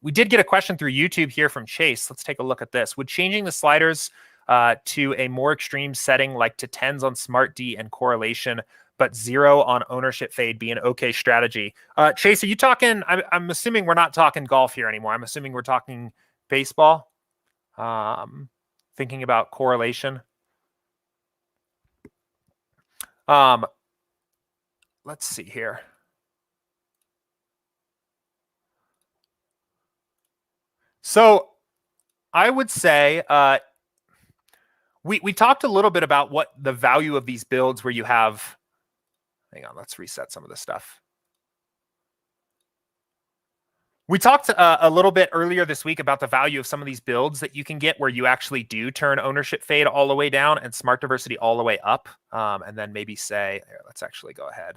We did get a question through YouTube here from Chase. Let's take a look at this. Would changing the sliders to a more extreme setting like to 10s on Smart D and correlation, but 0 on ownership fade be an okay strategy? Chase, are you talking, I'm assuming we're not talking golf here anymore. I'm assuming we're talking baseball. Thinking about correlation. Let's see here. So I would say we talked a little bit about what the value of these builds where you have, hang on, let's reset some of this stuff. We talked a little bit earlier this week about the value of some of these builds that you can get where you actually do turn ownership fade all the way down and smart diversity all the way up. And then maybe say, here, let's actually go ahead.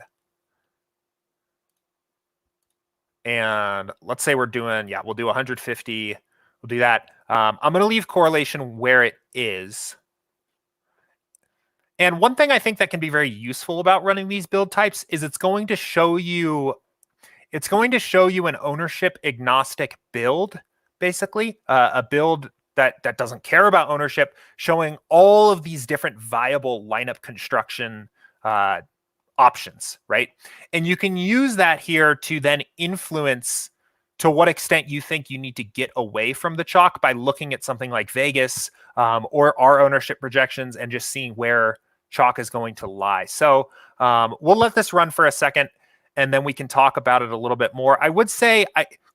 And let's say we're doing, yeah, we'll do 150. We'll do that. I'm going to leave correlation where it is. And one thing I think that can be very useful about running these build types is it's going to show you an ownership agnostic build, basically, a build that doesn't care about ownership, showing all of these different viable lineup construction options, right? And you can use that here to then influence to what extent you think you need to get away from the chalk by looking at something like Vegas or our ownership projections and just seeing where chalk is going to lie. So we'll let this run for a second and then we can talk about it a little bit more. I would say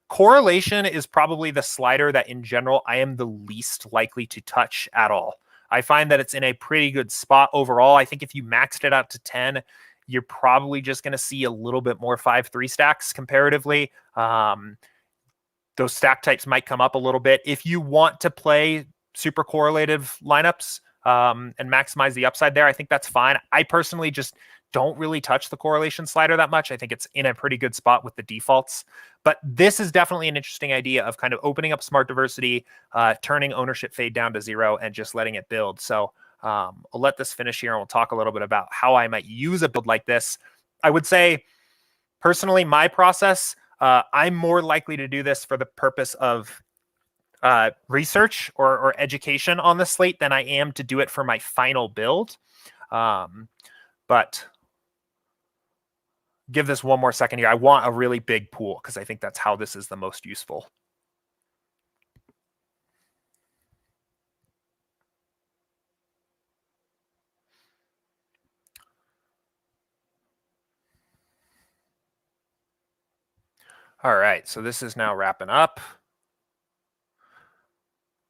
correlation is probably the slider that in general I am the least likely to touch at all. I find that it's in a pretty good spot overall. I think if you maxed it out to 10, you're probably just going to see a little bit more 5-3 stacks comparatively. Those stack types might come up a little bit. If you want to play super correlative lineups and maximize the upside there, I think that's fine. I personally just don't really touch the correlation slider that much. I think it's in a pretty good spot with the defaults. But this is definitely an interesting idea of kind of opening up smart diversity, turning ownership fade down to 0, and just letting it build. So I'll let this finish here and we'll talk a little bit about how I might use a build like this. I would say, personally, my process, I'm more likely to do this for the purpose of research or education on the slate than I am to do it for my final build. But give this one more second here. I want a really big pool because I think that's how this is the most useful. All right, so this is now wrapping up.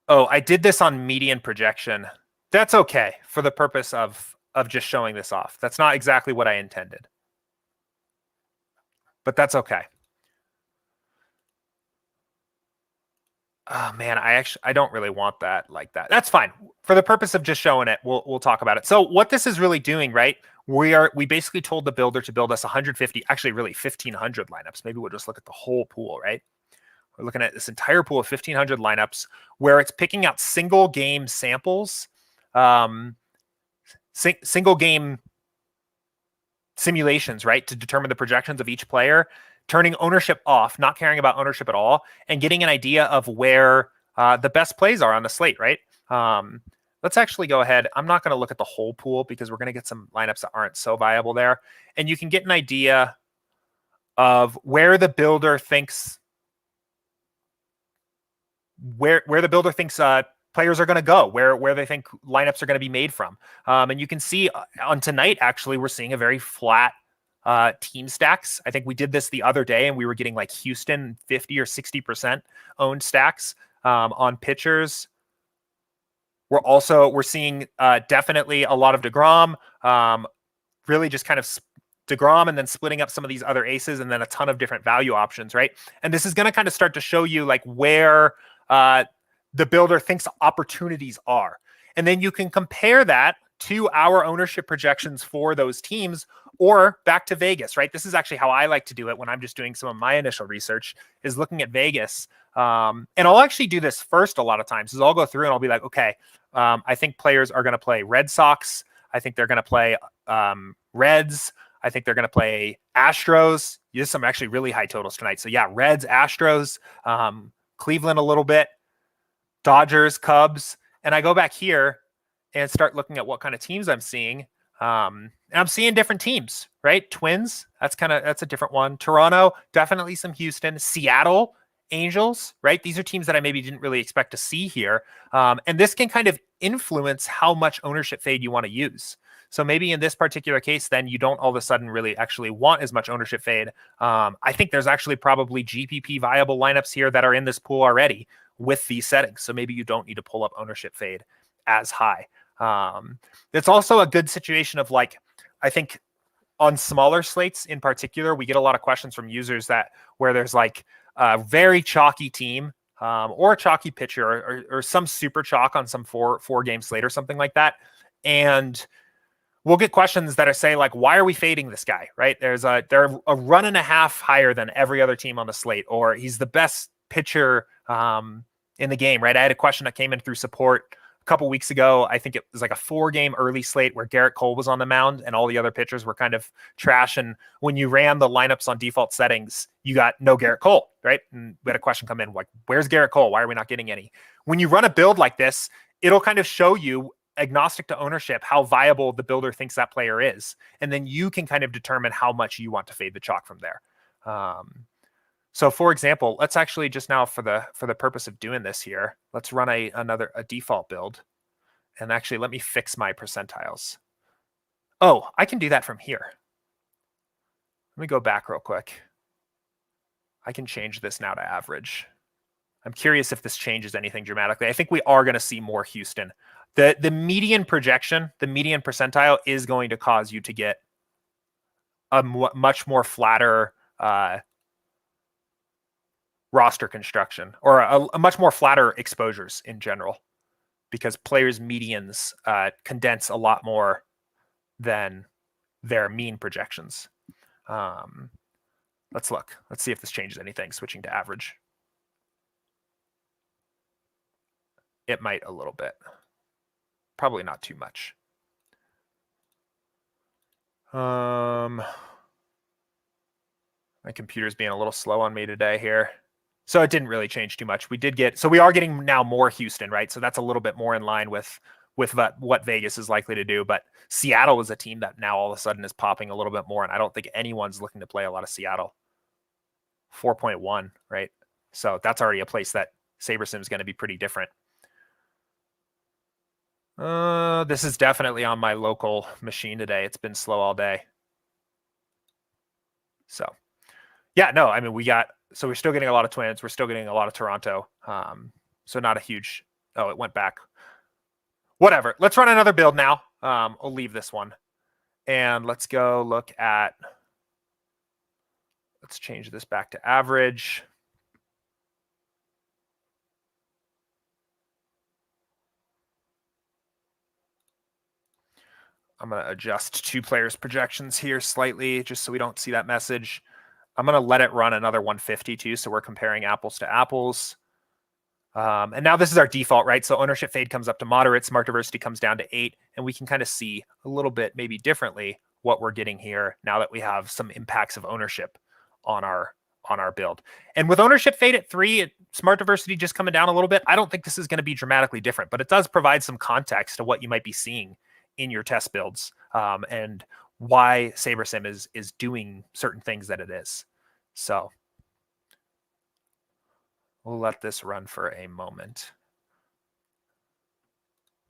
Oh, I did this on median projection. That's okay for the purpose of just showing this off. That's not exactly what I intended, but that's okay. Oh man, I don't really want that like that. That's fine. For the purpose of just showing it, we'll talk about it. So what this is really doing, right? We basically told the builder to build us 150, actually really 1,500 lineups. Maybe we'll just look at the whole pool, right? We're looking at this entire pool of 1,500 lineups where it's picking out single game samples, single game simulations, right? To determine the projections of each player, turning ownership off, not caring about ownership at all, and getting an idea of where the best plays are on the slate, right? Let's actually go ahead. I'm not going to look at the whole pool because we're going to get some lineups that aren't so viable there. And you can get an idea of where the builder thinks where the builder thinks players are going to go, where they think lineups are going to be made from. And you can see on tonight, actually, we're seeing a very flat team stacks. I think we did this the other day and we were getting like Houston 50 or 60% owned stacks on pitchers. We're seeing definitely a lot of DeGrom, really just kind of DeGrom and then splitting up some of these other aces and then a ton of different value options, right? And this is going to kind of start to show you like where the builder thinks opportunities are. And then you can compare that to our ownership projections for those teams or back to Vegas, right? This is actually how I like to do it when I'm just doing some of my initial research, is looking at Vegas. And I'll actually do this first a lot of times, is I'll go through and I'll be like, okay, I think players are going to play Red Sox. I think they're going to play Reds. I think they're going to play Astros. There's some actually really high totals tonight. So yeah, Reds, Astros, Cleveland a little bit, Dodgers, Cubs. And I go back here and start looking at what kind of teams I'm seeing. And I'm seeing different teams, right? Twins, that's a different one. Toronto, definitely some Houston. Seattle, Angels, right? These are teams that I maybe didn't really expect to see here. And this can kind of influence how much ownership fade you want to use. So maybe in this particular case, then you don't all of a sudden really actually want as much ownership fade. I think there's actually probably GPP viable lineups here that are in this pool already with these settings. So maybe you don't need to pull up ownership fade as high. It's also a good situation of like, I think on smaller slates in particular, we get a lot of questions from users that where there's like a very chalky team or a chalky pitcher or some super chalk on some four game slate or something like that. And we'll get questions that are say like, why are we fading this guy? Right? They're a run and a half higher than every other team on the slate, or he's the best pitcher in the game. Right? I had a question that came in through support a couple weeks ago. I think it was like a 4-game early slate where Garrett Cole was on the mound and all the other pitchers were kind of trash. And when you ran the lineups on default settings, you got no Garrett Cole, right? And we had a question come in like, where's Garrett Cole? Why are we not getting any? When you run a build like this, it'll kind of show you, agnostic to ownership, how viable the builder thinks that player is. And then you can kind of determine how much you want to fade the chalk from there. So for example, let's actually just now for the purpose of doing this here, let's run a default build. And actually let me fix my percentiles. Oh, I can do that from here. Let me go back real quick. I can change this now to average. I'm curious if this changes anything dramatically. I think we are going to see more Houston. The median projection, the median percentile is going to cause you to get a much more flatter roster construction, or a much more flatter exposures in general, because players' medians condense a lot more than their mean projections. Let's look. Let's see if this changes anything, switching to average. It might a little bit. Probably not too much. My computer's being a little slow on me today here. So it didn't really change too much. We are getting now more Houston, right? So that's a little bit more in line with what Vegas is likely to do. But Seattle is a team that now all of a sudden is popping a little bit more. And I don't think anyone's looking to play a lot of Seattle. 4.1, right? So that's already a place that SaberSim is going to be pretty different. This is definitely on my local machine today. It's been slow all day. So yeah, no, I mean, we're still getting a lot of Twins. We're still getting a lot of Toronto. So not a huge, it went back. Whatever. Let's run another build now. I'll leave this one and let's go look at, let's change this back to average. I'm going to adjust 2 players' projections here slightly just so we don't see that message. I'm going to let it run another 150 too, so we're comparing apples to apples. And now this is our default, right? So ownership fade comes up to moderate, smart diversity comes down to 8, and we can kind of see a little bit maybe differently what we're getting here now that we have some impacts of ownership on our build. And with ownership fade at 3, smart diversity just coming down a little bit, I don't think this is going to be dramatically different, but it does provide some context to what you might be seeing in your test builds, and why SaberSim is doing certain things that it is. So we'll let this run for a moment.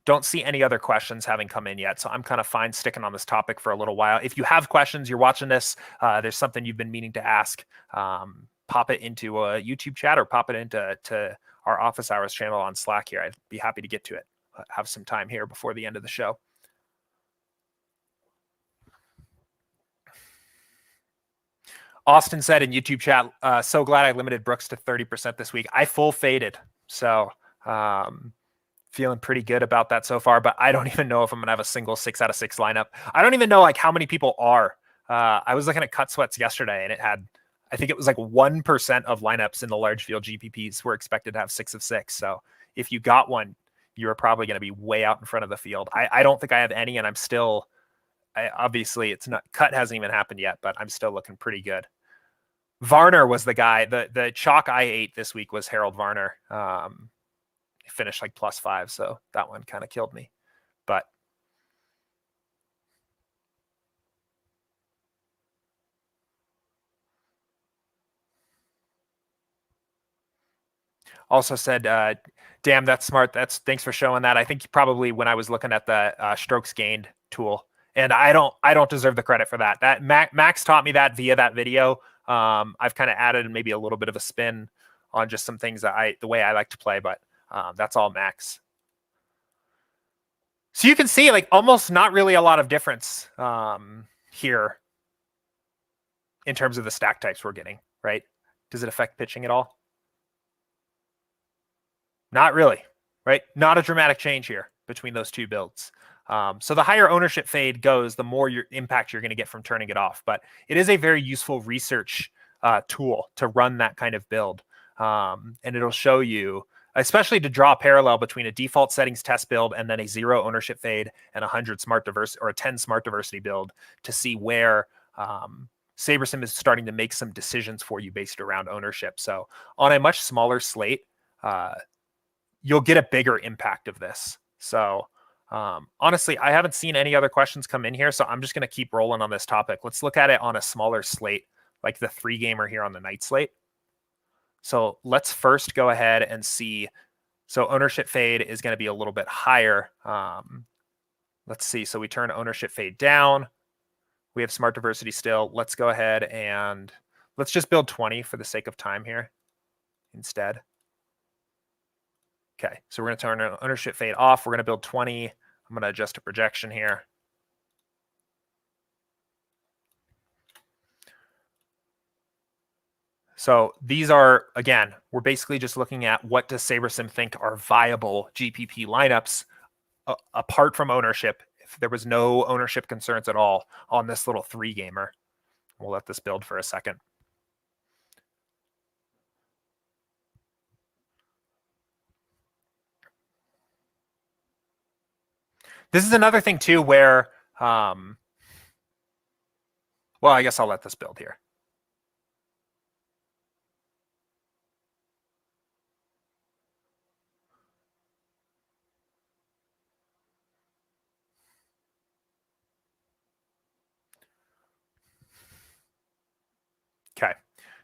Don't see any other questions having come in yet, so I'm kind of fine sticking on this topic for a little while. If you have questions, you're watching this, there's something you've been meaning to ask, pop it into a YouTube chat or pop it into our Office Hours channel on Slack here. I'd be happy to get to it. Have some time here before the end of the show. Austin said in YouTube chat, so glad I limited Brooks to 30% this week. I full faded. So feeling pretty good about that so far, but I don't even know if I'm going to have a single 6 out of 6 lineup. I don't even know like how many people are. I was looking at cut sweats yesterday and it had, I think it was like 1% of lineups in the large field GPPs were expected to have 6 of 6. So if you got one, you're probably going to be way out in front of the field. I don't think I have any, and I'm still obviously it's not cut hasn't even happened yet, but I'm still looking pretty good. Varner was the guy. The chalk I ate this week was Harold Varner. He finished like +5, so that one kind of killed me. But also said, damn, that's smart. Thanks for showing that. I think probably when I was looking at the strokes gained tool, and I don't deserve the credit for that. That Max taught me that via that video. I've kind of added maybe a little bit of a spin on just some things that the way I like to play, but that's all Max. So you can see like almost not really a lot of difference here in terms of the stack types we're getting, right? Does it affect pitching at all? Not really, right? Not a dramatic change here between those two builds. So the higher ownership fade goes, the more impact you're going to get from turning it off. But it is a very useful research tool to run that kind of build. And it'll show you, especially to draw a parallel between a default settings test build and then a 0 ownership fade and 100 smart diversity or a 10 smart diversity build to see where SaberSim is starting to make some decisions for you based around ownership. So on a much smaller slate, you'll get a bigger impact of this. So honestly, I haven't seen any other questions come in here, so I'm just going to keep rolling on this topic. Let's look at it on a smaller slate, like the 3-gamer here on the night slate. So let's first go ahead and see. So ownership fade is going to be a little bit higher. Let's see. So we turn ownership fade down. We have smart diversity still. Let's go ahead and let's just build 20 for the sake of time here instead. Okay, so we're going to turn ownership fade off. We're going to build 20. I'm going to adjust a projection here. So these are, again, we're basically just looking at what does SaberSim think are viable GPP lineups apart from ownership. If there was no ownership concerns at all on this little 3-gamer. We'll let this build for a second. This is another thing too where, well, I guess I'll let this build here. Okay,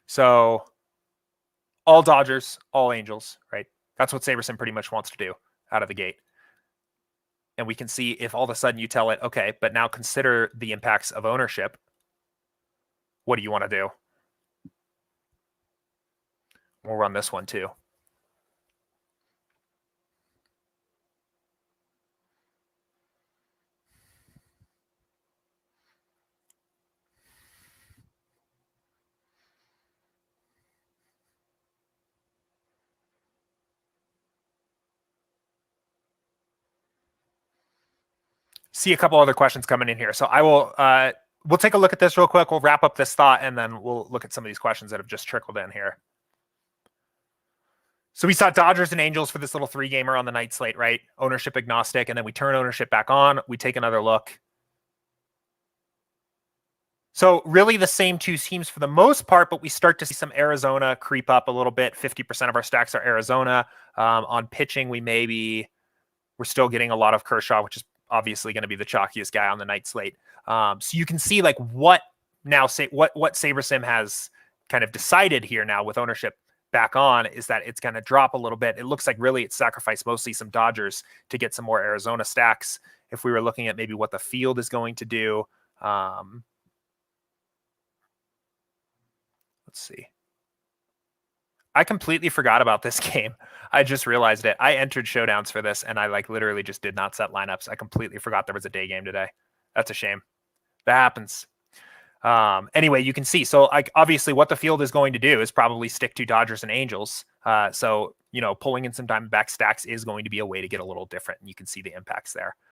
so all Dodgers, all Angels, right? That's what SaberSim pretty much wants to do out of the gate. And we can see if all of a sudden you tell it, okay, but now consider the impacts of ownership. What do you want to do? We'll run this one too. See a couple other questions coming in here. So I will, we'll take a look at this real quick. We'll wrap up this thought and then we'll look at some of these questions that have just trickled in here. So we saw Dodgers and Angels for this little 3-gamer on the night slate, right? Ownership agnostic. And then we turn ownership back on. We take another look. So really the same two teams for the most part, but we start to see some Arizona creep up a little bit. 50% of our stacks are Arizona. On pitching, we're still getting a lot of Kershaw, which is obviously going to be the chalkiest guy on the night slate. So you can see like what SaberSim has kind of decided here now with ownership back on is that it's going to drop a little bit. It looks like really it's sacrificed mostly some Dodgers to get some more Arizona stacks. If we were looking at maybe what the field is going to do, let's see. I completely forgot about this game. I just realized it. I entered showdowns for this and I like literally just did not set lineups. I completely forgot there was a day game today. That's a shame. That happens. Anyway, you can see. So like obviously what the field is going to do is probably stick to Dodgers and Angels. So, pulling in some Diamondback stacks is going to be a way to get a little different and you can see the impacts there.